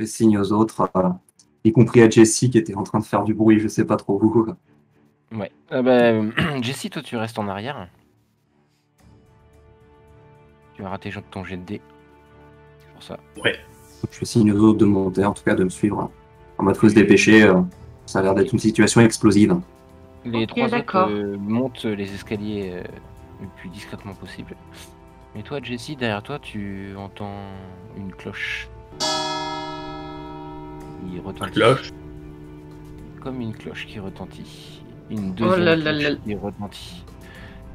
fais signe aux autres, y compris à Jessie qui était en train de faire du bruit, je sais pas trop où. Ouais. Jessie, toi, tu restes en arrière. Tu vas rater ton jet de dés. C'est pour ça. Ouais. Je fais signe aux autres de monter, en tout cas de me suivre. En mode faut se dépêcher, ça a l'air d'être une situation explosive. Les Ok, trois d'accord. autres montent les escaliers le plus discrètement possible. Et toi, Jessie, derrière toi, tu entends une cloche. Qui retentit. Cloche. Comme une cloche qui retentit. Une Oh deuxième là là cloche là. qui retentit.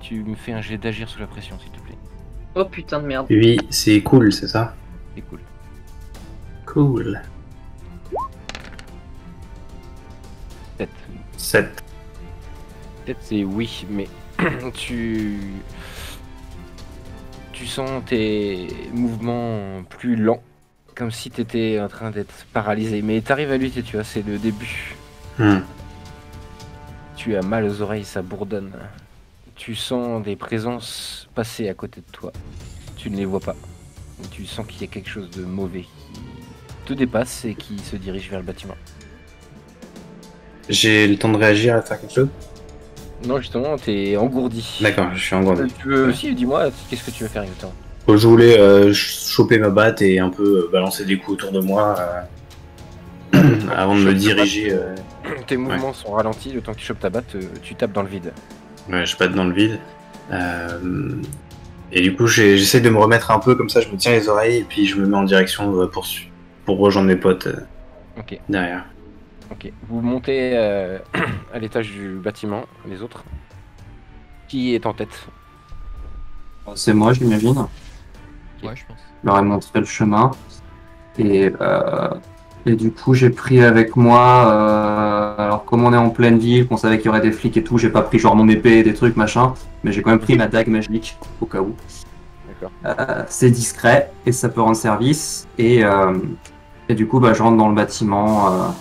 Tu me fais un jet d'agir sous la pression, s'il te plaît. Oh putain de merde. Oui, c'est cool, c'est ça? C'est cool. Cool. 7. 7. Peut-être c'est oui, mais tu sens tes mouvements plus lents, comme si tu étais en train d'être paralysé. Mais tu arrives à lutter, tu vois, c'est le début. Tu as mal aux oreilles, ça bourdonne. Tu sens des présences passer à côté de toi. Tu ne les vois pas. Mais tu sens qu'il y a quelque chose de mauvais qui te dépasse et qui se dirige vers le bâtiment. J'ai le temps de réagir à faire quelque chose? Non, justement, t'es engourdi. D'accord, je suis engourdi. Tu veux aussi, dis-moi, qu'est-ce que tu veux faire exactement? Je voulais choper ma batte et un peu balancer des coups autour de moi avant de me diriger. Tes mouvements sont ralentis, le temps que tu chopes ta batte, tu tapes dans le vide. Ouais, je batte dans le vide. Et du coup, j'essaie de me remettre un peu comme ça, je me tiens les oreilles et puis je me mets en direction pour rejoindre mes potes Ok. derrière. Ok. Vous montez à l'étage du bâtiment, les autres. Qui est en tête? C'est moi, j'imagine. Ouais, je pense. Je leur ai montré le chemin. Et du coup, j'ai pris avec moi, alors comme on est en pleine ville, qu'on savait qu'il y aurait des flics et tout, j'ai pas pris genre mon épée et des trucs machin, mais j'ai quand même pris ma dague magique, au cas où. D'accord. C'est discret et ça peut rendre service. Et du coup, bah, je rentre dans le bâtiment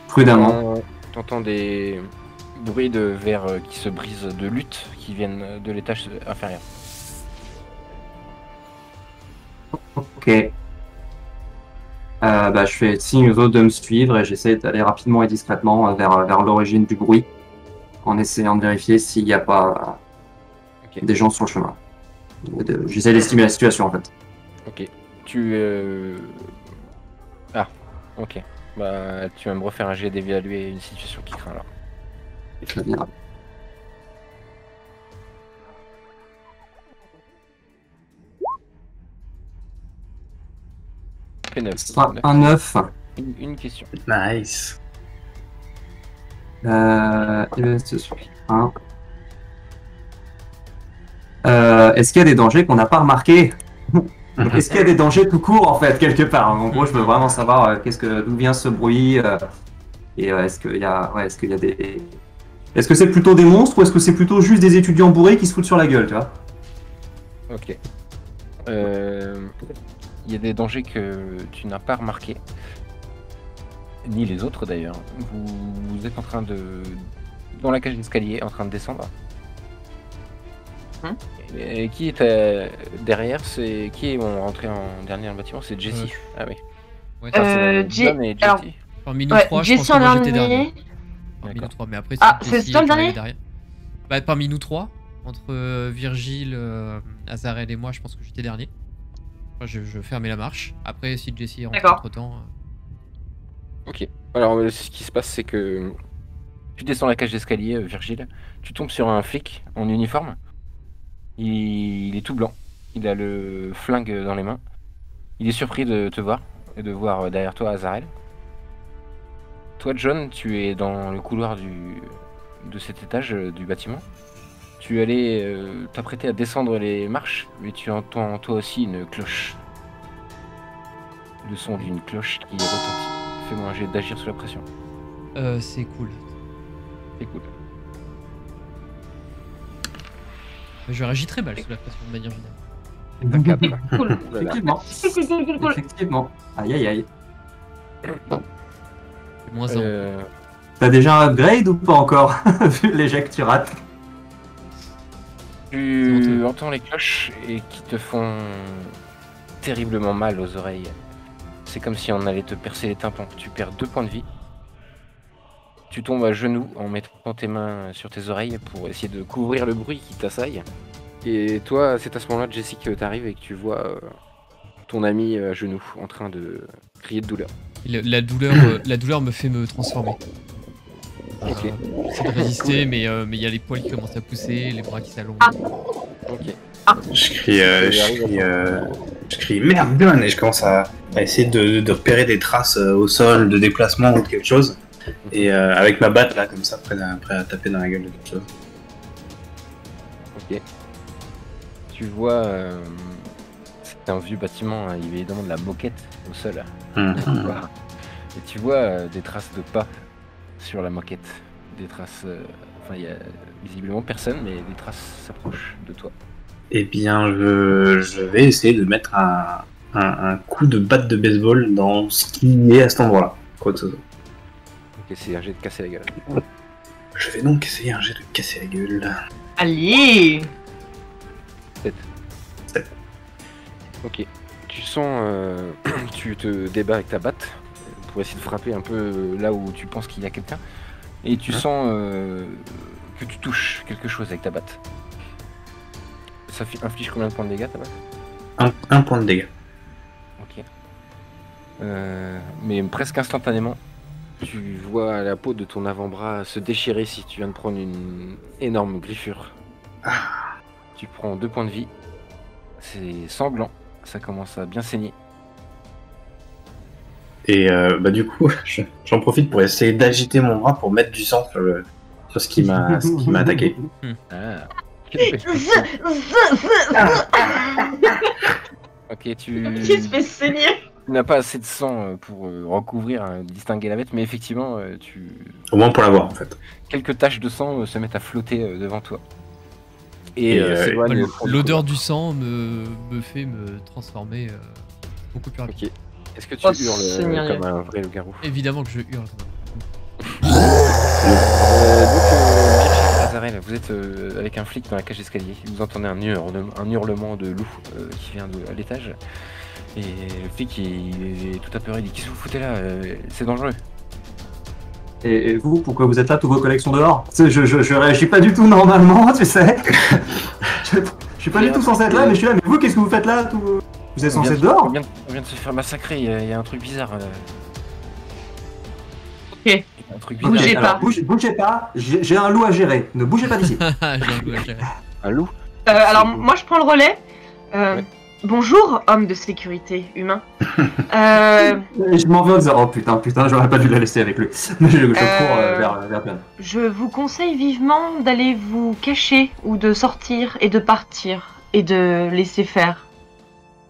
prudemment. T'entends des bruits de verre qui se brisent de lutte qui viennent de l'étage inférieur. Ok. Bah, je fais signe aux autres de me suivre et j'essaie d'aller rapidement et discrètement vers l'origine du bruit en essayant de vérifier s'il n'y a pas des gens sur le chemin. J'essaie d'estimer la situation en fait. Ok. Ah, ok. Bah, tu vas me refaire un jet d'évaluer une situation qui craint alors. Très bien. Fais 9. Ce sera un 9. Une question. Nice. Est-ce qu'il y a des dangers qu'on n'a pas remarqués? Est-ce qu'il y a des dangers tout court en fait quelque part? En gros, je veux vraiment savoir d'où vient ce bruit et est-ce qu'il y a des... Est-ce que c'est plutôt des monstres ou est-ce que c'est plutôt juste des étudiants bourrés qui se foutent sur la gueule, tu vois? Ok. Il y a des dangers que tu n'as pas remarqués. Ni les autres d'ailleurs. Vous êtes en train de... Dans la cage d'escalier, en train de descendre. Et qui est derrière? C'est qui est rentré en dernier dans le bâtiment? C'est Jessie. Ah oui. Ouais, John et alors, Jessie. parmi nous ouais, trois, je pense Jessie que en moi j'étais dernier. dernier. Parmi nous D'accord. trois, mais après Ah, si c'est Jessie toi le est arrivée dernier derrière. Bah, parmi nous trois, entre Virgile, Azarel et moi, je pense que j'étais dernier. Enfin, je fermais la marche. Après, si Jessie est rentrée D'accord. entre temps. Ok. Alors, ce qui se passe, c'est que tu descends la cage d'escalier, Virgile. Tu tombes sur un flic en uniforme. Il est tout blanc. Il a le flingue dans les mains. Il est surpris de te voir et de voir derrière toi Azarel. Toi, John, tu es dans le couloir de cet étage du bâtiment. Tu allais t'apprêter à descendre les marches, mais tu entends toi aussi une cloche. Le son d'une cloche qui retentit. Fais-moi un jet d'agir sous la pression. C'est cool. C'est cool. Je réagis très mal sous la pression de manière générale. Cool. Effectivement. Effectivement. Aïe aïe aïe. C'est moins un. T'as déjà un upgrade ou pas encore? Vu les jets que tu rates. Tu entends les cloches et qui te font terriblement mal aux oreilles. C'est comme si on allait te percer les tympans. Tu perds 2 points de vie. Tu tombes à genoux en mettant tes mains sur tes oreilles pour essayer de couvrir le bruit qui t'assaille. Et toi, c'est à ce moment-là, Jessie, que t'arrives et que tu vois ton ami à genoux en train de crier de douleur. La douleur me fait me transformer. Ok. J'essaie de résister, mais il y a les poils qui commencent à pousser, les bras qui s'allongent. Ok. Je crie merde, Gun, et je commence à essayer de repérer des traces au sol, de déplacement ou de quelque chose. Et avec ma batte là, comme ça, prêt à taper dans la gueule de quelque chose. Ok. Tu vois, c'est un vieux bâtiment, hein, il y avait évidemment de la moquette au sol. Et tu vois des traces de pas sur la moquette. Des traces. Enfin, il y a visiblement personne, mais des traces s'approchent de toi. Eh bien, je vais essayer de mettre un coup de batte de baseball dans ce qui est à cet endroit-là. Quoi que ce soit. Ok, c'est un jet de casser la gueule. Je vais donc essayer un jet de casser la gueule. Allez! 7. Ok. Tu sens. Tu te débats avec ta batte pour essayer de frapper un peu là où tu penses qu'il y a quelqu'un. Et tu sens que tu touches quelque chose avec ta batte. Ça inflige combien de points de dégâts ta batte? Un point de dégâts. Ok. Mais presque instantanément, tu vois la peau de ton avant-bras se déchirer si tu viens de prendre une énorme griffure. Tu prends 2 points de vie. C'est sanglant. Ça commence à bien saigner. Et du coup, j'en profite pour essayer d'agiter mon bras pour mettre du sang sur ce qui m'a attaqué. Ah. Ok, tu Qui se fait saigner? n'as pas assez de sang pour recouvrir, distinguer la bête, mais effectivement, Au moins pour l'avoir en fait. quelques taches de sang se mettent à flotter devant toi. Et s'éloignent au fond du L'odeur couloir. du sang me fait me transformer beaucoup plus rapidement. Ok. Est-ce que tu Oh, hurles Seigneur comme un vrai loup-garou? Évidemment que je hurle. Donc, Azarel, vous êtes avec un flic dans la cage d'escalier. Vous entendez un hurlement de loup qui vient de l'étage. Et le flic, il est tout apeuré. Il dit: qu'est-ce que vous foutez là? C'est dangereux. Et vous, pourquoi vous êtes là? Tous vos collègues sont dehors? Je réagis pas du tout normalement, tu sais. Je suis pas du tout censé être là, mais je suis là. Mais vous, qu'est-ce que vous faites là? Vous êtes censé être dehors? On vient de se faire massacrer. Il y a un truc bizarre. Ok. Un truc Bougez bizarre. pas. Alors, bougez pas, j'ai un loup à gérer. Ne bougez pas d'ici. J'ai un goût à gérer. Un loup? Alors, moi, je prends le relais. Ouais. Bonjour, homme de sécurité humain. Et je m'en vais en disant, oh putain, j'aurais pas dû la laisser avec lui. Mais je cours vers Björn. Je vous conseille vivement d'aller vous cacher ou de sortir et de partir et de laisser faire.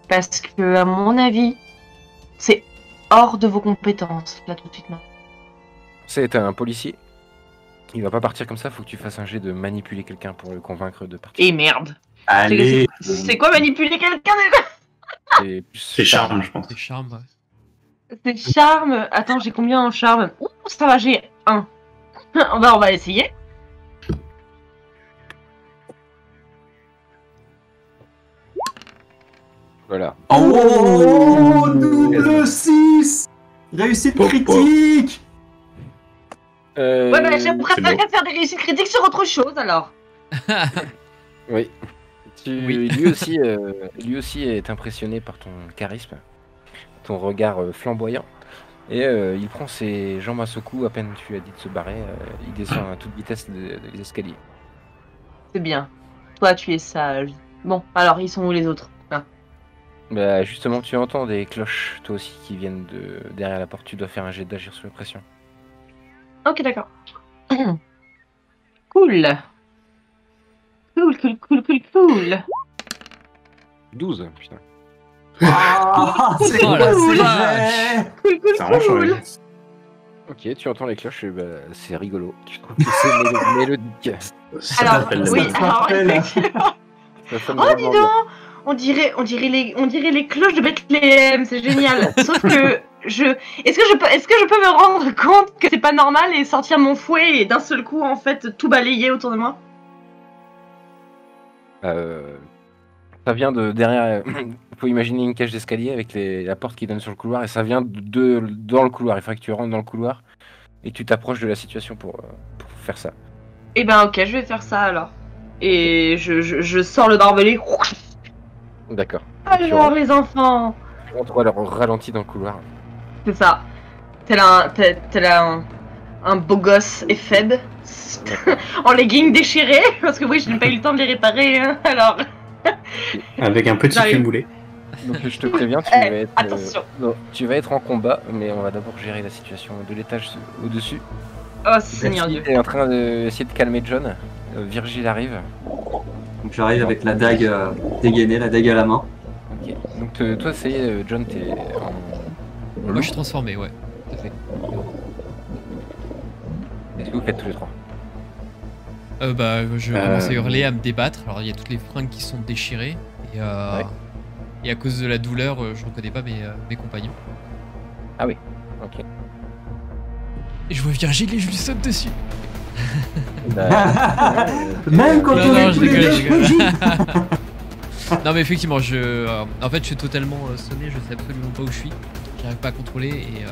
Parce que, à mon avis, c'est hors de vos compétences, là, tout de suite. Non. C'est un policier. Il va pas partir comme ça. Faut que tu fasses un jet de manipuler quelqu'un pour le convaincre de partir. Et merde. Allez. C'est quoi manipuler quelqu'un déjà? C'est charme, je pense. C'est charme, ouais. C'est charme. Attends, j'ai combien en charme? Ouh, ça va, j'ai 1. on va essayer. Voilà. Oh, double 6. Réussite critique. Ouais, bah, je c'est préférerais faire des réussites critiques sur autre chose alors. Oui. Oui. Lui aussi est impressionné par ton charisme, ton regard flamboyant. Et il prend ses jambes à ce cou, à peine tu as dit de se barrer, il descend à toute vitesse des escaliers. C'est bien. Toi, tu es sage. Bon, alors, ils sont où les autres? Ah. Bah, justement, tu entends des cloches, toi aussi, qui viennent de derrière la porte. Tu dois faire un jet d'agir sous la pression. Ok, d'accord. Cool. Cool. 12, putain. Ah, c'est Oh la cool. vache. Ça a vraiment changé. Ok, tu entends les cloches, et bah, c'est rigolo. Tu trouves que c'est mélodique. Ça Alors, s'appelle la oui, base. alors, s'appelle- effectivement. Ça sonne Oh, dis drôlement bien. donc! On dirait les cloches de Bethléem, c'est génial. Sauf que est-ce que je peux me rendre compte que c'est pas normal et sortir mon fouet et d'un seul coup, en fait, tout balayer autour de moi? Ça vient de derrière. Il faut imaginer une cage d'escalier avec la porte qui donne sur le couloir et ça vient dans le couloir. Il faudrait que tu rentres dans le couloir et que tu t'approches de la situation pour faire ça. Eh ben ok, je vais faire ça alors. Et je sors le barbelé. D'accord. Alors les enfants, Tu rentres alors ralenti dans le couloir. c'est ça. Tel un beau gosse et faible. En leggings déchirés, parce que oui, je n'ai pas eu le temps de les réparer, hein, alors... Avec un petit J'arrive. feu moulé. Donc je te préviens, attention. tu vas être en combat, mais on va d'abord gérer la situation de l'étage au-dessus. Oh Seigneur Dieu. Tu es en train d'essayer de calmer John. Virgile arrive. Donc j'arrive avec la dague dégainée, la dague à la main. Ok. Donc toi, ça y est, John, t'es en... Moi, je suis transformé, ouais. Tout à fait. Qu'est-ce que vous faites tous les trois? Je commence à hurler, à me débattre. Alors, il y a toutes les fringues qui sont déchirées. Et à cause de la douleur, je reconnais pas mes compagnons. Ah oui, ok. Et je vois Virgile et je lui saute dessus. Même quand Non, on non, est je tous les rigole, deux je rigole. magiques. Non, mais effectivement, en fait, je suis totalement sonné. Je sais absolument pas où je suis. J'arrive pas à contrôler. Et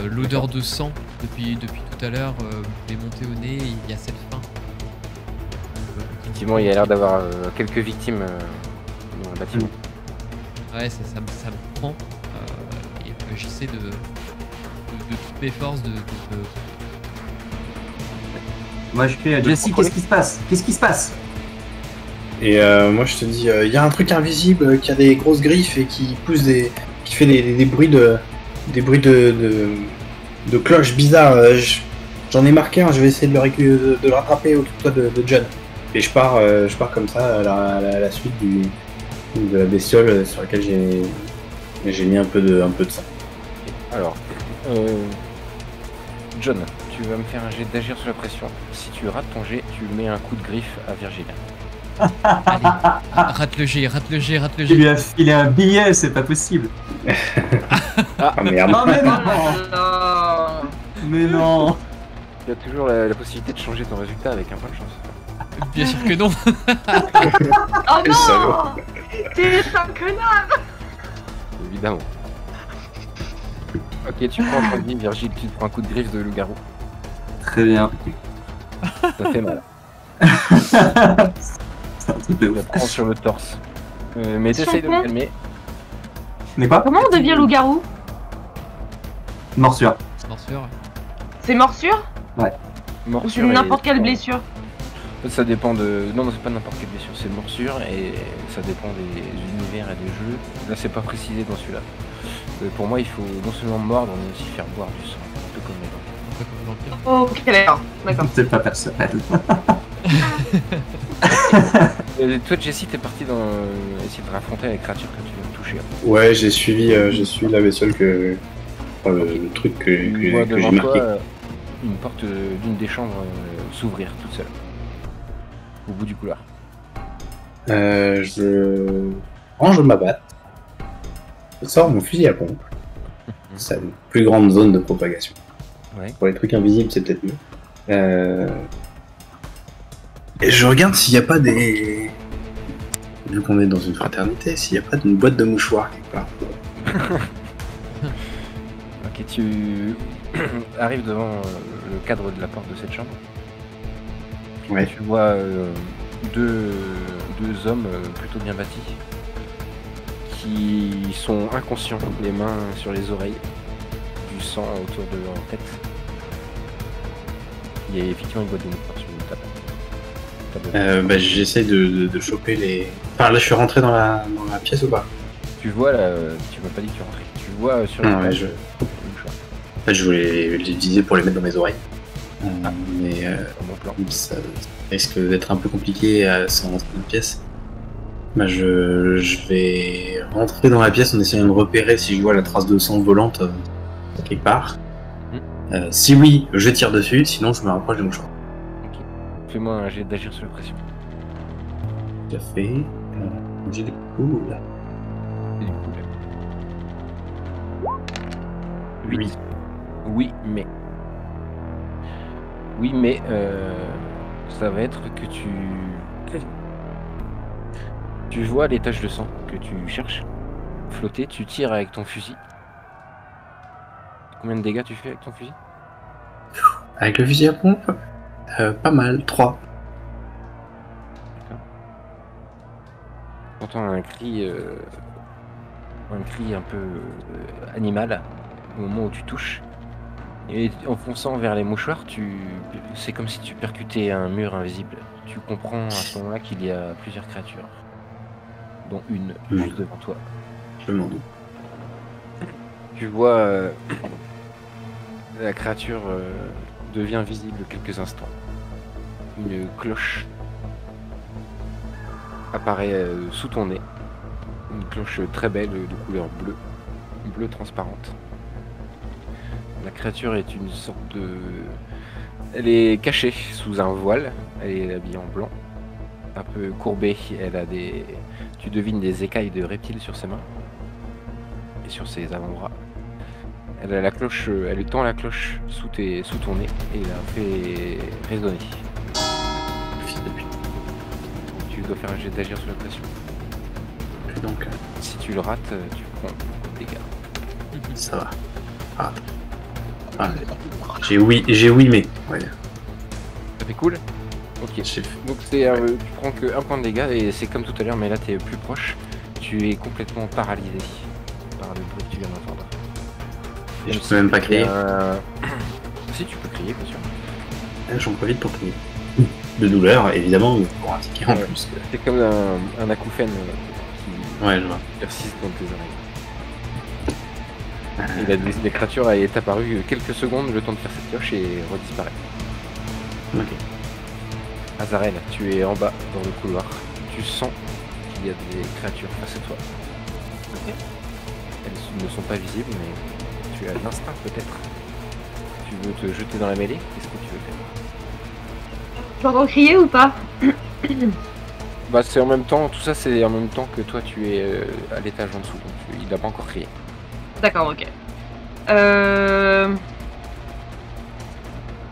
l'odeur de sang depuis tout à l'heure m'est montée au nez. Et il y a cette faim. Effectivement, il y a l'air d'avoir quelques victimes dans le bâtiment. Ouais, ça me prend. Et j'essaie de toutes mes forces de Moi je crie Jesse, qu'est-ce qui se passe? Qu'est-ce qui se passe? Et moi je te dis, il y a un truc invisible qui a des grosses griffes et qui pousse qui fait des bruits de cloches bizarres. J'en ai marqué un, je vais essayer de le rattraper au toi de John. Et je pars comme ça à la suite de la bestiole sur laquelle j'ai mis un peu de sang. Alors, John, tu vas me faire un jet d'agir sous la pression. Si tu rates ton jet, tu mets un coup de griffe à Virgile. Allez, rate le jet. Tu lui as filé un billet, c'est pas possible. Ah merde. Oh mais Oh non. là là. Mais non. Tu as toujours la possibilité de changer ton résultat avec un point de chance. Bien sûr que non. Oh Le salaud. non. T'es un connard. Évidemment. Ok, tu prends un point de vie, Virgile, tu te prends un coup de griffe de loup-garou. Très bien. Ça fait mal. C'est un truc de Tu ouf. la prends sur le torse. Mais t'essayes de me calmer. Mais quoi? Comment on devient loup-garou? Morsure. Morsure. C'est morsure? Ou Morsure c'est et- n'importe quelle blessure? En fait, ça dépend de... Non, c'est pas n'importe quelle blessure, c'est morsure et ça dépend des univers et des jeux. Là, c'est pas précisé dans celui-là. Pour moi, il faut non seulement mordre, mais aussi faire boire du sang, un peu comme les dents. Un peu comme le vampire. Ok, d'accord. D'accord. C'est pas personnel. Toi, Jessie, t'es parti dans essayer de raffronter la créature que tu viens de toucher. Ouais, j'ai suivi la bestiole que. Enfin, le truc que Tu vois j'ai devant marqué. toi une porte d'une des chambres s'ouvrir toute seule. Au bout du couloir. Je range ma batte. Je sors mon fusil à pompe. C'est une plus grande zone de propagation. Ouais. Pour les trucs invisibles, c'est peut-être mieux. Et je regarde s'il n'y a pas des. Vu qu'on est dans une fraternité, s'il n'y a pas d'une boîte de mouchoirs quelque part. Ok, tu arrives devant le cadre de la porte de cette chambre. Ouais. Tu vois deux hommes plutôt bien bâtis qui sont inconscients, les mains sur les oreilles, du sang autour de leur tête. Il y a effectivement une boîte de mouchoirs sur une table. J'essaie de choper les. Enfin là, je suis rentré dans la pièce ou pas? Tu vois là, tu m'as pas dit que tu rentrais. Tu vois sur Ah la ouais, table je- le mouchoir. En fait, je voulais les utiliser pour les mettre dans mes oreilles. Mais Un bon plan. ça risque d'être un peu compliqué sans rentrer dans la pièce. Je vais rentrer dans la pièce en essayant de repérer si je vois la trace de sang volante quelque part. Si oui, je tire dessus, sinon je me rapproche des mouchoirs. Ok. Fais-moi un jet d'agir sous la pression. Tout à fait. J'ai des coups là. Et du coup, là. 8. Oui, mais. Oui, mais ça va être que tu Tu vois les taches de sang que tu cherches flotter, tu tires avec ton fusil. Combien de dégâts tu fais avec ton fusil? Avec le fusil à pompe, pas mal, 3. Tu entends un cri un peu animal au moment où tu touches. Et en fonçant vers les mouchoirs, c'est comme si tu percutais un mur invisible. Tu comprends à ce moment-là qu'il y a plusieurs créatures, dont une juste devant toi. Je m'en doute. Tu vois la créature devient visible quelques instants. Une cloche apparaît sous ton nez. Une cloche très belle de couleur bleue, bleu transparente. La créature est une sorte de... Elle est cachée sous un voile. Elle est habillée en blanc, un peu courbée. Elle a des... Tu devines des écailles de reptiles sur ses mains et sur ses avant-bras. Elle a la cloche, elle tend la cloche sous ton nez et la fait résonner. Fils de pute. Tu dois faire un jet d'agir sous la pression. Et donc, Si tu le rates, tu prends beaucoup de dégâts. ça va. Ah. Ah, j'ai oui, mais. Ouais, Ça fait cool. Ok. j'ai fait. Donc tu prends que 1 point de dégâts et c'est comme tout à l'heure, mais là tu es plus proche. Tu es complètement paralysé par le bruit que tu viens d'entendre. Je peux même pas crier. Si tu peux crier, bien sûr. J'en profite pour crier. De douleur, évidemment, mais pour indiquer en Ouais. plus. C'est comme un acouphène qui Ouais, je vois. persiste dans tes oreilles. Et la créature est apparue quelques secondes, le temps de faire cette cloche et redisparaît. Ok. Azarel, tu es en bas dans le couloir. Tu sens qu'il y a des créatures face à toi. Elles ne sont pas visibles, mais tu as l'instinct peut-être. Tu veux te jeter dans la mêlée? Qu'est-ce que tu veux faire? Tu entends crier ou pas? Bah c'est en même temps, tout ça c'est en même temps que toi tu es à l'étage en dessous, donc il n'a pas encore crié. D'accord, ok.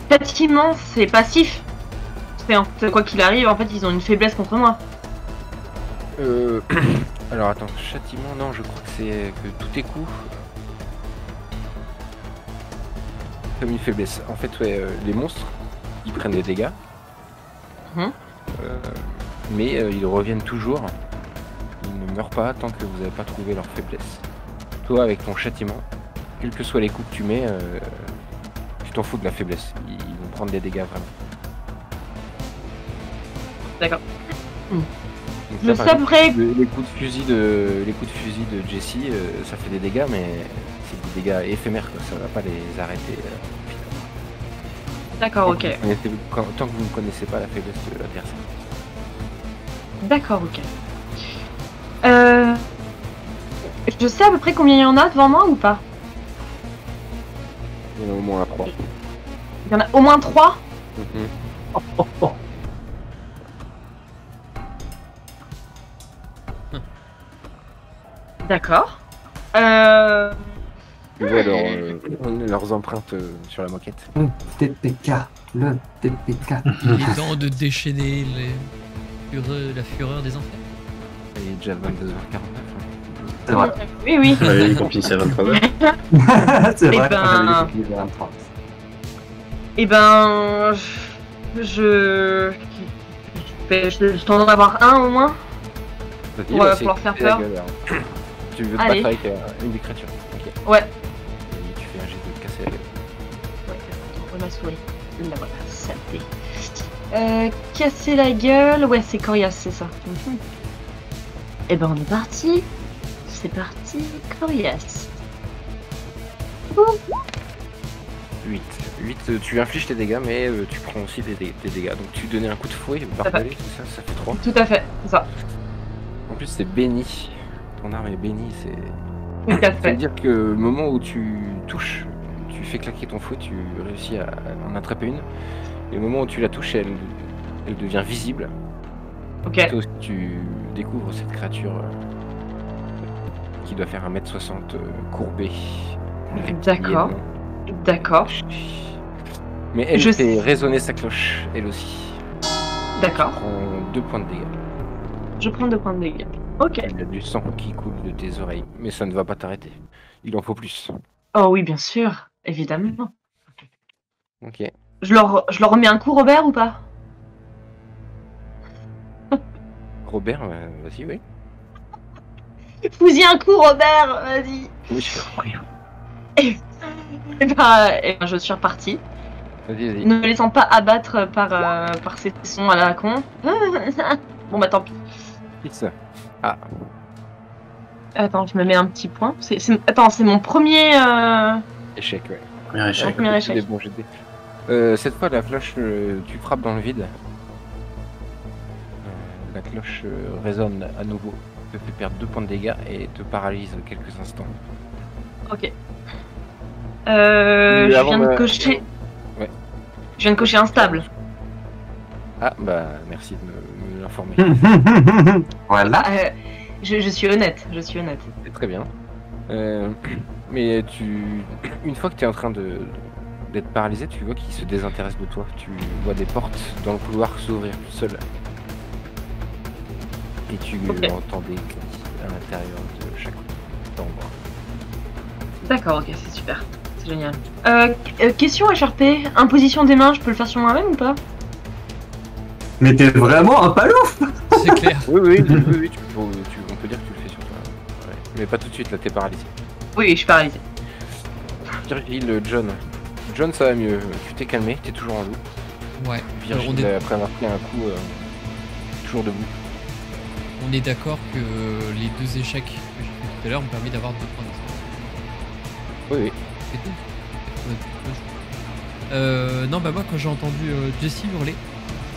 Châtiment, c'est passif. Quoi qu'il arrive, en fait, ils ont une faiblesse contre moi. Alors attends, châtiment, non, je crois que c'est que tous tes coups. Comme une faiblesse. En fait, ouais, les monstres, ils prennent des dégâts. Mhm. Mais ils reviennent toujours. Ils ne meurent pas tant que vous n'avez pas trouvé leur faiblesse. Toi, avec ton châtiment, quels que soient les coups que tu mets, tu t'en fous de la faiblesse. Ils vont prendre des dégâts vraiment. D'accord. Donc Je là, par sais après. les coups de fusil de Jessie, ça fait des dégâts, mais c'est des dégâts éphémères, quoi. Ça va pas les arrêter. D'accord, ok. Tant que vous ne connaissez pas la faiblesse de l'adversaire. D'accord, ok. Je sais à peu près combien il y en a devant moi ou pas? Il y en a au moins 3. Il y en a au moins 3? D'accord. Tu vois leurs empreintes sur la moquette. Le TPK, le TPK. Il est temps de déchaîner la fureur des enfers. Il est déjà 22h49. C'est vrai. Oui, oui. On avait dit qu'on finissait à 23h. C'est vrai. Eh ben, qu'on avait dit qu'il était 23. Eh ben, je t'en dois avoir un au moins. Vas-y, Ouais, bah, pour leur faire c'est la peur. gueule, alors. Tu veux te Allez. battre avec une des créatures. Ok. Ouais. Et tu fais un jet de casser la gueule. Ouais, attends, ma souris. La voilà, saleté. Casser la gueule. Ouais, c'est coriace, c'est ça. Eh ben, on est parti. C'est parti, coriace. 8. 8, tu infliges tes dégâts, mais tu prends aussi des dégâts. Donc tu donnais un coup de fouet, barbelé, tout ça, ça fait 3. Tout à fait, c'est ça. En plus, c'est béni. Ton arme est bénie, c'est. Tout à Ça veut fait. dire que le moment où tu touches, tu fais claquer ton fouet, tu réussis à en attraper une. Et au moment où tu la touches, elle devient visible. Ok. Toi aussi, tu découvres cette créature qui doit faire 1m60 courbée. D'accord. D'accord. Mais elle Je fait sais. résonner sa cloche, elle aussi. D'accord. Prend 2 points de dégâts. Je prends 2 points de dégâts. Ok. Il y a du sang qui coule de tes oreilles, mais ça ne va pas t'arrêter. Il en faut plus. Oh oui, bien sûr, évidemment. Ok. Je leur remets un coup, Robert, ou pas? Robert, vas-y, oui. Fous-y un coup, Robert, vas-y. Oui, je fais Et ben, je suis repartie. Vas-y. Ne me laissant pas abattre par ces sons à la con. Bon bah tant pis. Ça. Attends, je me mets un petit point. Attends, c'est mon premier... Échec, ouais. Premier échec. Premier échec. Des bons jets de dés. Cette fois, la cloche, tu frappes dans le vide. La cloche résonne à nouveau, te fait perdre 2 points de dégâts et te paralyse quelques instants. Ok. Mais Je avant viens de de- cocher... Ouais. Je viens de cocher instable. Ah, bah merci de me l'informer. Voilà. Ah, je suis honnête, je suis honnête. C'est très bien. Mais une fois que tu es en train d'être paralysé, tu vois qu'il se désintéresse de toi. Tu vois des portes dans le couloir s'ouvrir tout seul. Et tu Ok. entends des cris à l'intérieur de chaque endroit. D'accord, ok, c'est super. C'est génial. Question HRP, imposition des mains, je peux le faire sur moi-même ou pas? Mais t'es vraiment un palouf. C'est clair. Oui, on peut dire que tu le fais sur toi. Ouais. Mais pas tout de suite, là t'es paralysé. Oui, je suis paralysée. Virgile, John, ça va mieux. Tu t'es calmé, t'es toujours en loup. Ouais. Virgile, on est, après avoir pris un coup, toujours debout. on est d'accord que les 2 échecs que j'ai fait tout à l'heure me permettent d'avoir 2 points d'expérience. Oui. C'est tout. Non, bah moi quand j'ai entendu Jessie hurler,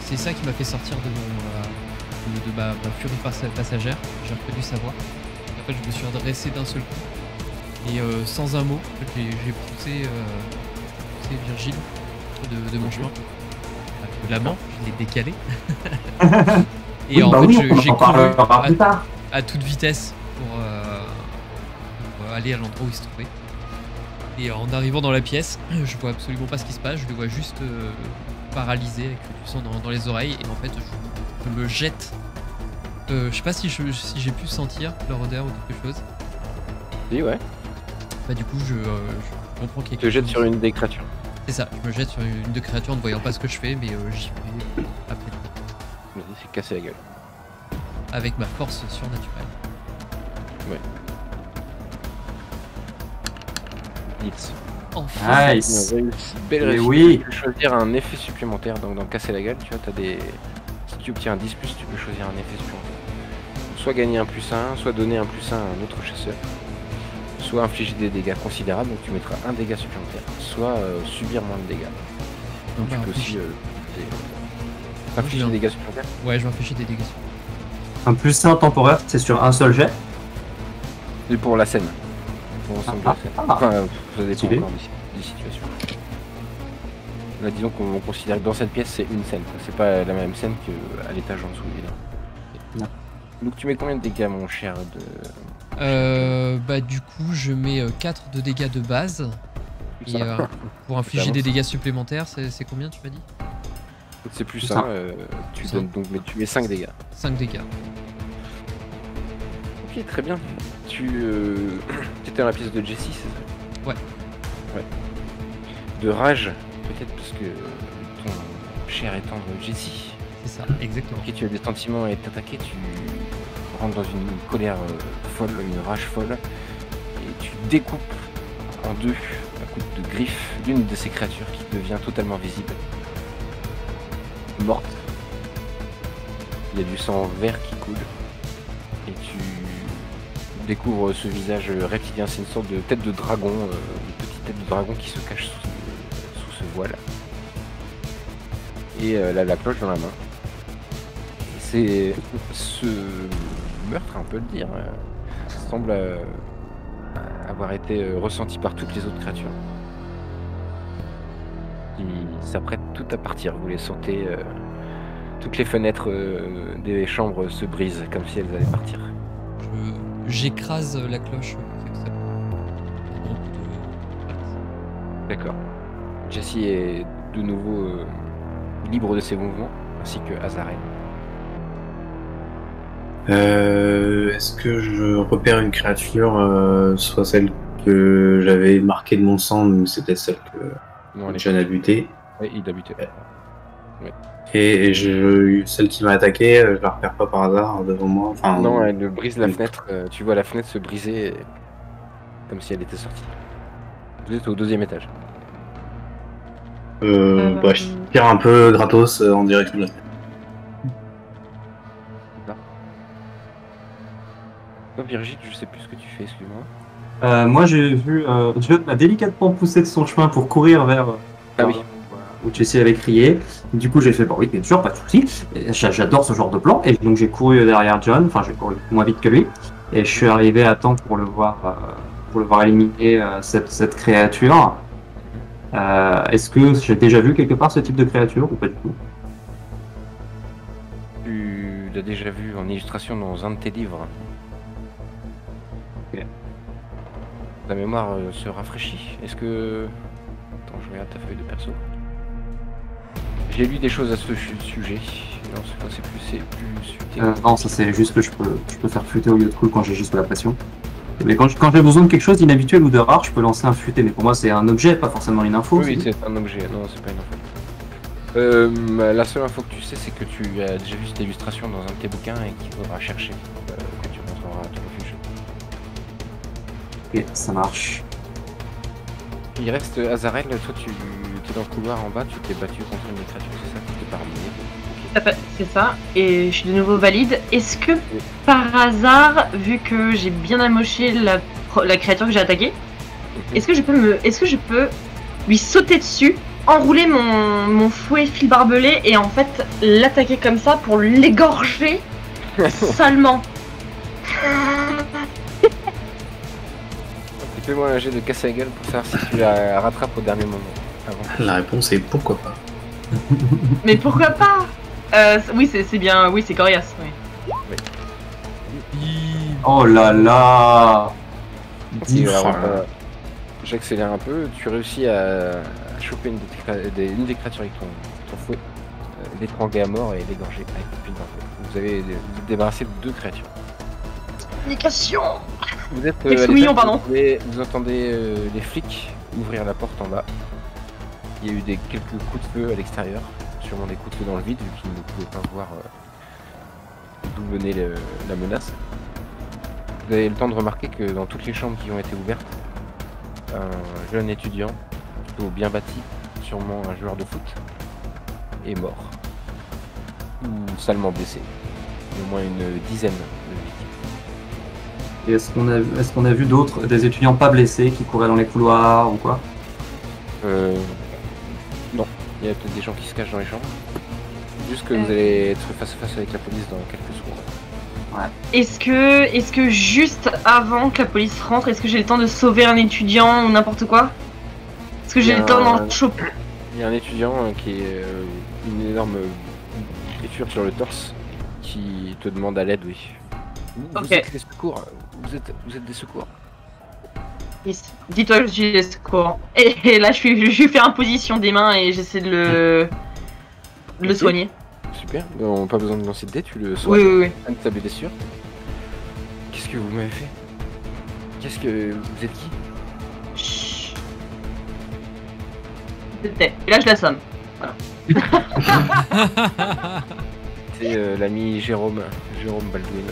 c'est ça qui m'a fait sortir de ma furie passagère. J'ai reconnu sa voix. En fait, je me suis redressé d'un seul coup. Et sans un mot, j'ai poussé Virgile de mon chemin. De la main, je l'ai décalé. Et Oui, en bah fait, oui, j'ai on en couru parlera plus tard. à toute vitesse pour aller à l'endroit où il se trouvait. Et en arrivant dans la pièce, je vois absolument pas ce qui se passe, je le vois juste paralysé avec du sang dans les oreilles. Et en fait, je me jette. Je sais pas si j'ai pu sentir leur odeur ou quelque chose. Oui, ouais. Bah, du coup, je comprends qu'il y a Tu te quelque jettes chose. sur une des créatures. C'est ça, je me jette sur une de créatures en ne voyant pas ce que je fais, mais j'y vais après, Vas-y, c'est casser la gueule. avec ma force surnaturelle. X. Enfin, Nice. Belle Mais réussite. oui. Tu peux choisir un effet supplémentaire. Donc, dans casser la gueule, tu vois, t'as des. Si tu obtiens un 10, tu peux choisir un effet supplémentaire. Soit gagner un +1, soit donner un +1 à un autre chasseur. Soit infliger des dégâts considérables, donc tu mettras un dégât supplémentaire. Soit subir moins de dégâts. Donc, bah, tu peux aussi. Infliger bien. des dégâts supplémentaires. ouais, je m'inflige des dégâts. Un +1 temporaire, c'est sur un seul jet. Et pour la scène. Pour l'ensemble de la scène. Enfin, ça dépend Stylé. encore des situations. Là, disons qu'on considère que dans cette pièce, c'est une scène. Quoi. C'est pas la même scène qu'à l'étage en dessous, évidemment. Non. Donc, tu mets combien de dégâts, mon cher Bah, du coup, je mets 4 de dégâts de base. Et pour infliger des dégâts supplémentaires, c'est combien tu m'as dit? C'est plus Plus ça. un. Tu donnes donc, mais tu mets 5 dégâts. 5 dégâts. Ok, très bien. Tu étais dans la pièce de Jessie, c'est ça? Ouais. Ouais. De rage, peut-être parce que ton cher et tendre Jessie. C'est ça, exactement. Ok, tu as des sentiments à être attaqué, tu rentres dans une colère folle, une rage folle, et tu découpes en deux à coups de griffes l'une de ces créatures qui devient totalement visible. Morte. Il y a du sang vert qui coule, et tu découvres ce visage reptilien, c'est une sorte de tête de dragon, une petite tête de dragon qui se cache sous ce voile. Et la cloche dans la main. C'est ce meurtre, on peut le dire, semble avoir été ressenti par toutes les autres créatures. Qui s'apprêtent toutes à partir. Vous les sentez, toutes les fenêtres des chambres se brisent comme si elles allaient partir. J'écrase la cloche avec ça. D'accord. Jessie est de nouveau libre de ses mouvements, ainsi que Azaren. Est-ce que je repère une créature, soit celle que j'avais marquée de mon sang, ou c'est peut-être celle que Non, elle est John a butée. Ouais, il a buté. Et celle qui m'a attaqué, je la repère pas par hasard devant moi. Enfin, Non, elle brise la oui. fenêtre. Tu vois la fenêtre se briser comme si elle était sortie. Vous êtes au 2e étage. Je tire un peu gratos en direction de la fenêtre. Toi, Virgile, je sais plus ce que tu fais, excuse-moi. Moi, j'ai vu John a délicatement poussé de son chemin pour courir vers Ah oui. où Jessie avait crié. Du coup, j'ai fait, bah oui, bien sûr, pas de souci. Et J'adore ce genre de plan. Et donc, j'ai couru derrière John. Enfin, j'ai couru moins vite que lui. Et je suis arrivé à temps pour le voir éliminer cette créature. Est-ce que j'ai déjà vu quelque part ce type de créature ou pas du tout? Tu l'as déjà vu en illustration dans un de tes livres. Ok. Ta mémoire se rafraîchit. Est-ce que... Attends, je regarde ta feuille de perso. J'ai lu des choses à ce sujet. Non, c'est plus futé. Non, ça c'est juste que je peux faire fuiter au lieu de cool quand j'ai juste de la pression. Mais quand j'ai besoin de quelque chose d'inhabituel ou de rare, je peux lancer un futé. Mais pour moi, c'est un objet, pas forcément une info. Oui, c'est un objet. Non, c'est pas une info. La seule info que tu sais, c'est que tu as déjà vu cette illustration dans un de tes bouquins et qu'il faudra chercher. Que tu rentreras à ton refuge. Ok, ça marche. Il reste Azarel. Toi, tu es dans le couloir en bas. Tu t'es battu contre une créature, c'est ça? Tu t'es parmi. C'est ça, et je suis de nouveau valide. Est-ce que par hasard, vu que j'ai bien amoché la créature que j'ai attaquée, est-ce que je peux lui sauter dessus, enrouler mon fouet fil barbelé et en fait l'attaquer comme ça pour l'égorger salement? Fais-moi un jet de casse à la gueule pour savoir si tu la rattrapes au dernier moment. Avant. La réponse est pourquoi pas. Mais pourquoi pas? Oui, c'est bien, oui, c'est coriace. Oui. Oh là là. Et alors, j'accélère un peu. Tu réussis à choper une des créatures avec ton fouet, l'étrangler à mort et l'égorger avec le fil barbelé. Vous êtes débarrassé de 2 créatures. Communication. Vous êtes Exclusion, pardon. Vous entendez les flics ouvrir la porte en bas. Il y a eu quelques coups de feu à l'extérieur, sûrement des coups de feu dans le vide, vu qu'ils ne pouvaient pas voir d'où venait la menace. Vous avez le temps de remarquer que dans toutes les chambres qui ont été ouvertes, un jeune étudiant, plutôt bien bâti, sûrement un joueur de foot, est mort. Ou salement blessé. Au moins une dizaine de victimes. Et est-ce qu'on a vu des étudiants pas blessés qui couraient dans les couloirs ou quoi? Non, il y a peut-être des gens qui se cachent dans les chambres. Juste que vous allez être face à face avec la police dans quelques secondes. Ouais. Est-ce que juste avant que la police rentre, est-ce que j'ai le temps de sauver un étudiant ou n'importe quoi? Est-ce que j'ai le temps d'en choper? Il y a un étudiant qui est une énorme blessure sur le torse qui te demande à l'aide, oui. Vous êtes des secours. Vous êtes des secours. Dis-toi que je suis des secours. Et là, je lui fais imposition des mains et j'essaie de le soigner. Super. Bon, pas besoin de lancer de dés, tu le soignes. Oui. Un de ta blessure. Qu'est-ce que vous m'avez fait? Qu'est-ce que... Vous êtes qui? Chut. Et là, je l'assomme. Voilà. C'est l'ami Jérôme Baldwin.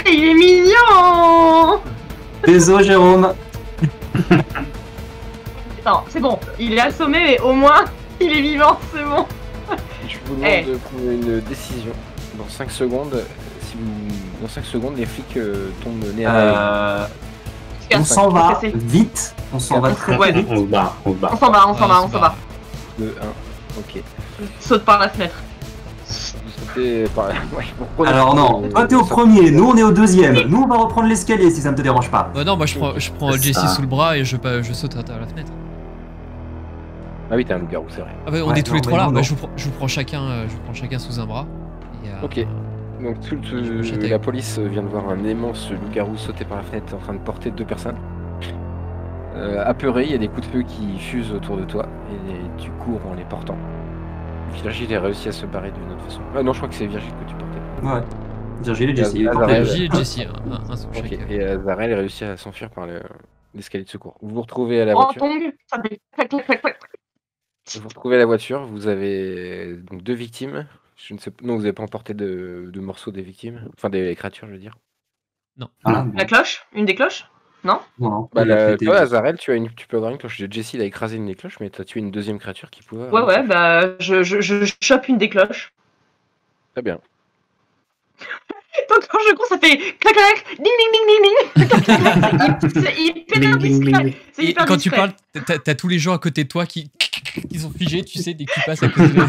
Il est mignon. Désolé Jérôme. Non, c'est bon. Il est assommé, mais au moins, il est vivant, c'est bon. Je vous demande de prendre une décision. Dans 5 secondes, dans 5 secondes, les flics tombent le nez à on s'en va vite. On s'en va très vite. On se barre. On s'en va. 2, 1, ok. Saute par la fenêtre. Vous sautez par... Ouais, alors non, toi t'es au premier, nous on est au deuxième. Nous on va reprendre l'escalier si ça ne te dérange pas. Non, moi je prends Jessie sous le bras et je saute à la fenêtre. Ah oui, t'es un loup-garou, c'est vrai. Ah bah, on est tous les trois là, bah, je vous prends chacun sous un bras. Et, ok. Donc la police vient de voir un immense loup-garou sauter par la fenêtre en train de porter 2 personnes. Apeuré, il y a des coups de feu qui fusent autour de toi et tu cours en les portant. Virgile a réussi à se barrer d'une autre façon. Ah non, je crois que c'est Virgile que tu portais. Ouais. Virgile et Jesse. Et Ouais, Azarel, J et Jessie, un sous ok. chacun. Et Azarel a réussi à s'enfuir par l'escalier de secours. Vous vous retrouvez à la Oh, voiture. tongue, ça fait clac, clac, clac, clac. Vous vous retrouvez à la voiture. Vous avez donc 2 victimes. Je ne sais pas. Non, vous n'avez pas emporté de morceaux des victimes. Enfin, des créatures, je veux dire. Ah, bon. La cloche? Une des cloches? Non? Non, Bah, il a pété. toi, Azarel, tu peux avoir une cloche. Jesse, il a écrasé une des cloches, mais tu as tué une deuxième créature qui pouvait avoir Ouais, une ouais, cloche. bah, je chope une des cloches. Très bien. Donc, quand je cours, ça fait clac, clac, ding, ding, ding, ding, ding. Clac, clac, clac. C'est hyper Bling, bling, discret. bling. C'est Et hyper quand tu discret. parles, t'as tous les gens à côté de toi qui sont figés, tu sais, dès que tu passes à côté de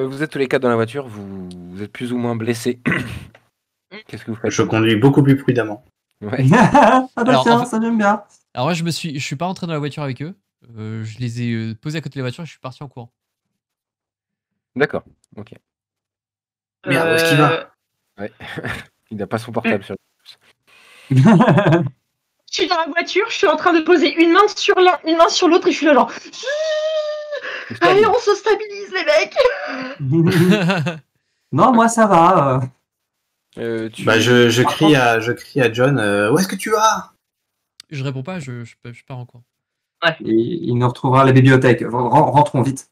Vous êtes tous les quatre dans la voiture. Vous êtes plus ou moins blessés. Qu'est-ce que vous faites? Je conduis beaucoup plus prudemment. Ouais. Ah bah Alors, tiens, en fait- ça j'aime bien. Alors moi, je suis pas rentré dans la voiture avec eux. Je les ai posés à côté de la voiture et je suis parti en courant. D'accord. Ok. Merde, où est-ce qu'il va? Il n'a pas son portable sur. Je suis dans la voiture, je suis en train de poser une main sur l'un, une main sur l'autre et je suis là genre. Allez, on se stabilise les mecs. Non, moi ça va. Bah, je crie à John, où est-ce que tu vas? Je réponds pas, je pars en courant. Il nous retrouvera à la bibliothèque. Rentrons vite.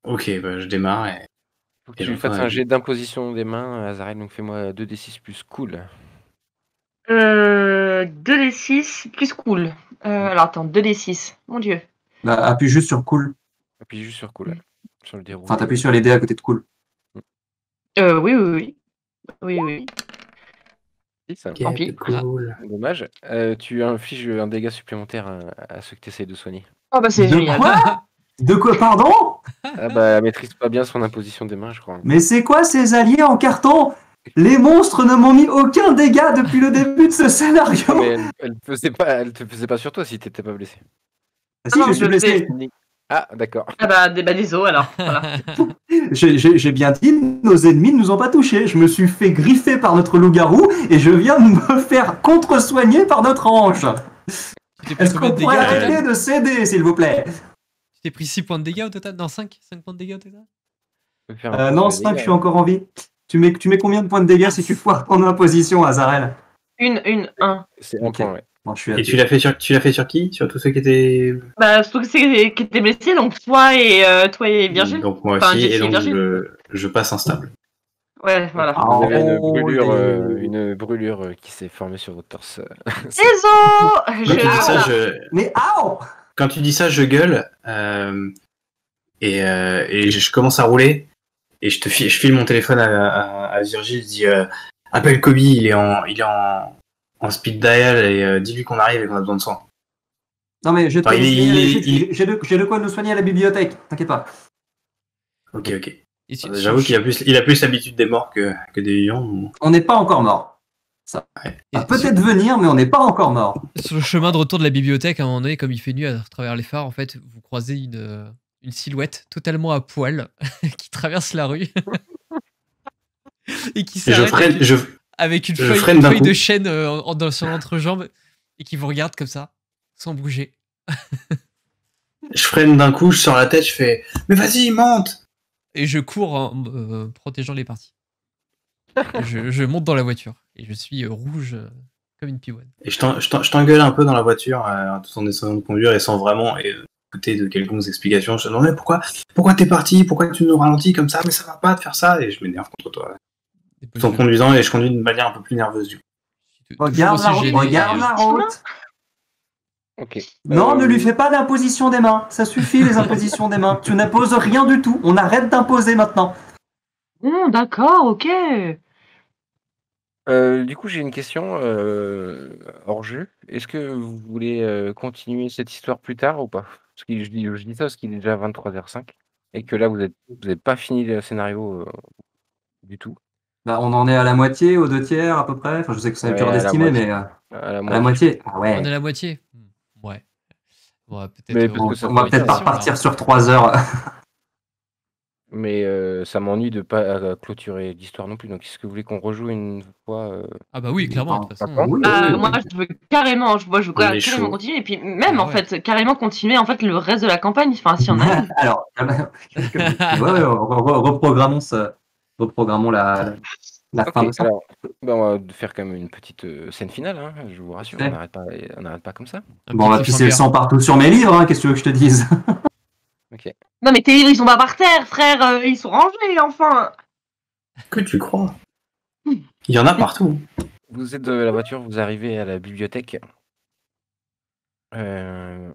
Ok, bah, je démarre et... Faut que Et tu j'entends fasses la un vie. jet d'imposition des mains, Azarel, donc fais-moi 2d6 plus cool. 2d6 plus cool. Alors attends, 2d6. Mon dieu. Bah, appuie juste sur cool. Appuie juste sur cool, sur le déroulé. Enfin, t'appuies sur les dés à côté de cool. Oui, oui, oui. Oui, oui. Tant pis. Cool. Dommage. Tu infliges un dégât supplémentaire à ceux que tu essayes de soigner. Oh bah c'est De génial. quoi? De quoi, pardon? Ah bah, elle maîtrise pas bien son imposition des mains, je crois. Mais c'est quoi ces alliés en carton? Les monstres ne m'ont mis aucun dégât depuis le début de ce scénario. Mais elle te faisait pas sur toi si t'étais pas blessé. Ah si, Non, je suis je blessé. Ah, d'accord. Ah bah, désolé alors. Voilà. J'ai bien dit, nos ennemis ne nous ont pas touchés. Je me suis fait griffer par notre loup-garou et je viens de me faire contre-soigner par notre ange. Tu t'es pris Est-ce combien qu'on de pourrait dégâts au arrêter total? de céder, s'il vous plaît? Tu t'es pris 6 points de dégâts au total? Non, 5 points de dégâts au total? Tu peux faire un Non, peu de 5, je dégâts. suis encore en vie. Tu mets combien de points de dégâts si tu foires ton imposition, Azarel? Un. C'est un Ok. point, ouais. Bon, je suis à Et tu l'as fait sur qui? Sur tous ceux qui étaient... Bah, surtout que c'est qui était blessé, donc toi et Virgile. Donc moi Enfin, aussi, Jessie et et donc Virgile. je passe instable. Ouais, voilà. Vous avez Oh, une brûlure qui s'est formée sur votre torse. Désolé. Quand tu dis ça, Mais au! quand tu dis ça, je gueule et je commence à rouler et je file mon téléphone à Virgile, je dis appelle Kobe, il est en speed dial et dis-lui qu'on arrive et qu'on a besoin de soins. Non mais j'ai Enfin, j'ai de quoi nous soigner à la bibliothèque, t'inquiète pas. Ok. Et si- J'avoue qu'il a plus l'habitude des morts que des vivants. donc. On n'est pas encore mort. Ça et va peut-être venir, mais on n'est pas encore mort. sur le chemin de retour de la bibliothèque, à un moment donné, comme il fait nuit à travers les phares, en fait, vous croisez une silhouette totalement à poil qui traverse la rue et qui Et je s'arrête freine, avec une je feuille, freine d'un de coup. chêne sur l'entrejambe et qui vous regarde comme ça, sans bouger. je freine d'un coup, je sors la tête, je fais mais vas-y, monte. Et je cours en protégeant les parties. Et je monte dans la voiture et je suis rouge comme une piouane. Et je t'engueule un peu dans la voiture tout en essayant de conduire et sans vraiment écouter de quelconques explications. Je te demande mais pourquoi t'es parti, pourquoi tu nous ralentis comme ça, mais ça va pas de faire ça, et je m'énerve contre toi. Tout en conduisant, et je conduis d'une manière un peu plus nerveuse du coup. Regarde la route, regarde la route. Ok. Non, ne lui fais pas d'imposition des mains. Ça suffit les impositions des mains. Tu n'imposes rien du tout. On arrête d'imposer maintenant. D'accord, ok. Du coup, j'ai une question hors jeu. Est-ce que vous voulez continuer cette histoire plus tard ou pas? Parce que je dis ça parce qu'il est déjà 23h05 et que là, vous avez pas fini le scénario du tout. Bah, on en est à la moitié, aux 2 tiers à peu près. Enfin, je sais que c'est Ouais, dur à la d'estimer, moitié. mais À la à la moitié. Ah On ouais. est à la moitié. Ouais. On va peut-être. Mais parce On, que ça on va fait peut-être pas question, repartir sur 3 heures. Mais ça m'ennuie de pas clôturer l'histoire non plus. Donc, est-ce que vous voulez qu'on rejoue une fois Ah bah oui, clairement, de toute façon. Oui, Moi, je veux carrément, On est carrément chaud. continuer. Et puis même, Ah en ouais. fait, carrément continuer en fait le reste de la campagne. Enfin, s'il y en a une. Alors, reprogrammons la fin Ok, de ça. alors, on va faire quand même une petite scène finale, hein, je vous rassure, Ouais. on n'arrête pas comme ça. Un Bon, on petit va pisser le cliffhanger. sang partout sur mes livres, hein, qu'est-ce que tu veux que je te dise? Ok. Non, mais tes livres, ils sont pas par terre, frère. Ils sont rangés, enfin. Que tu crois? Il y en a partout. Vous êtes de la voiture, vous arrivez à la bibliothèque. Il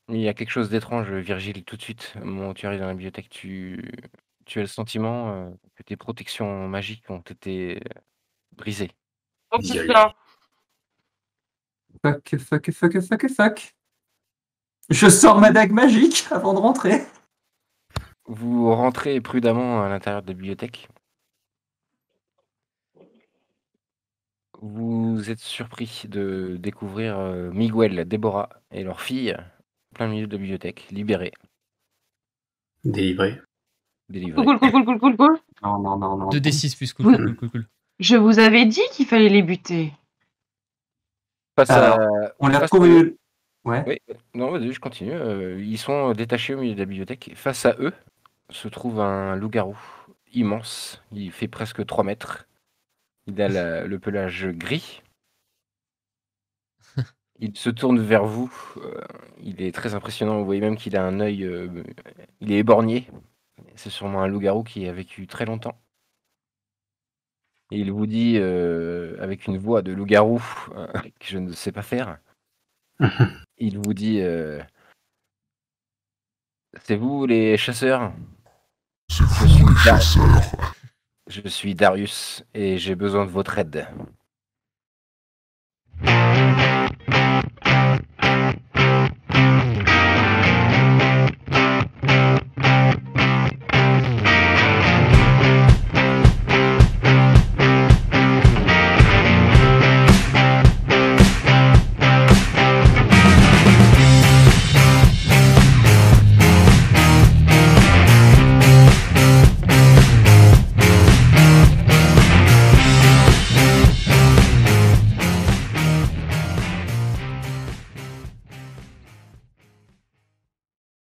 y a quelque chose d'étrange, Virgile, tout de suite. Au moment où tu arrives dans la bibliothèque, tu as le sentiment que tes protections magiques ont été brisées. Oh Violé. putain. Fuck. Je sors ma dague magique avant de rentrer. Vous rentrez prudemment à l'intérieur de la bibliothèque. Vous êtes surpris de découvrir Miguel, Déborah et leur fille en plein milieu de la bibliothèque, libérées, Délivré. délivrées. Cool. Non. 2d6 plus cool. Je vous avais dit qu'il fallait les buter. Face Alors, à... on l'a face retrouvé. Ouais. Oui, non, vas-y, je continue. Ils sont détachés au milieu de la bibliothèque. Face à eux se trouve un loup-garou immense. Il fait presque 3 mètres. Il a le pelage gris. Il se tourne vers vous. Il est très impressionnant. Vous voyez même qu'il a un œil. Il est éborgné. C'est sûrement un loup-garou qui a vécu très longtemps. Et il vous dit, avec une voix de loup-garou que je ne sais pas faire, il vous dit c'est vous les chasseurs? Je suis Darius et j'ai besoin de votre aide.